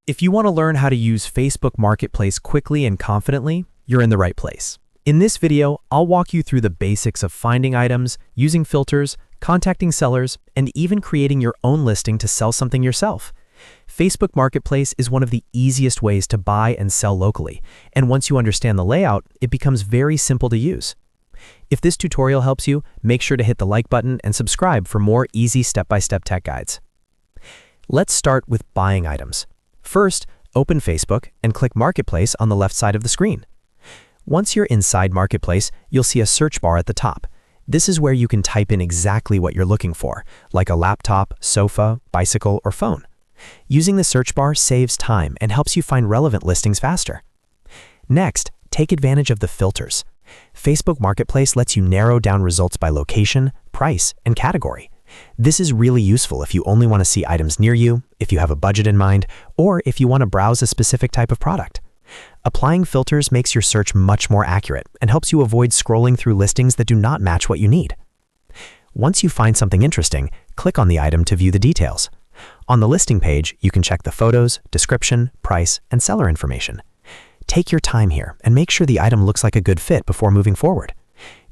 If you want to learn how to use Facebook Marketplace quickly and confidently, you're in the right place. In this video, I'll walk you through the basics of finding items, using filters, contacting sellers, and even creating your own listing to sell something yourself. Facebook Marketplace is one of the easiest ways to buy and sell locally, and once you understand the layout, it becomes very simple to use. If this tutorial helps you, make sure to hit the like button and subscribe for more easy step-by-step tech guides. Let's start with buying items. First, open Facebook and click Marketplace on the left side of the screen. Once you're inside Marketplace, you'll see a search bar at the top. This is where you can type in exactly what you're looking for, like a laptop, sofa, bicycle, or phone. Using the search bar saves time and helps you find relevant listings faster. Next, take advantage of the filters. Facebook Marketplace lets you narrow down results by location, price, and category. This is really useful if you only want to see items near you, if you have a budget in mind, or if you want to browse a specific type of product. Applying filters makes your search much more accurate and helps you avoid scrolling through listings that do not match what you need. Once you find something interesting, click on the item to view the details. On the listing page, you can check the photos, description, price, and seller information. Take your time here and make sure the item looks like a good fit before moving forward.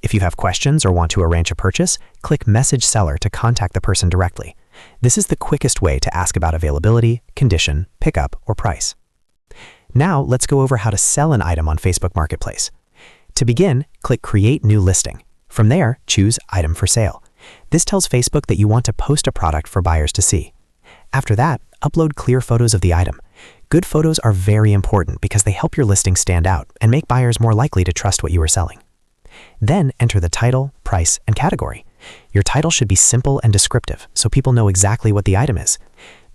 If you have questions or want to arrange a purchase, click Message Seller to contact the person directly. This is the quickest way to ask about availability, condition, pickup, or price. Now, let's go over how to sell an item on Facebook Marketplace. To begin, click Create New Listing. From there, choose Item for Sale. This tells Facebook that you want to post a product for buyers to see. After that, upload clear photos of the item. Good photos are very important because they help your listing stand out and make buyers more likely to trust what you are selling. Then enter the title, price, and category. Your title should be simple and descriptive so people know exactly what the item is.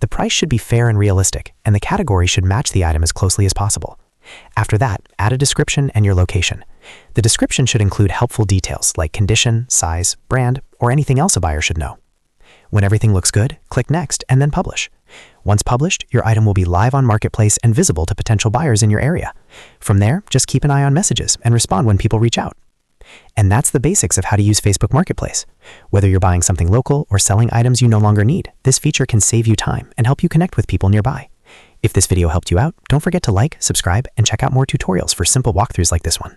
The price should be fair and realistic, and the category should match the item as closely as possible. After that, add a description and your location. The description should include helpful details like condition, size, brand, or anything else a buyer should know. When everything looks good, click Next and then Publish. Once published, your item will be live on Marketplace and visible to potential buyers in your area. From there, just keep an eye on messages and respond when people reach out. And that's the basics of how to use Facebook Marketplace. Whether you're buying something local or selling items you no longer need, this feature can save you time and help you connect with people nearby. If this video helped you out, don't forget to like, subscribe, and check out more tutorials for simple walkthroughs like this one.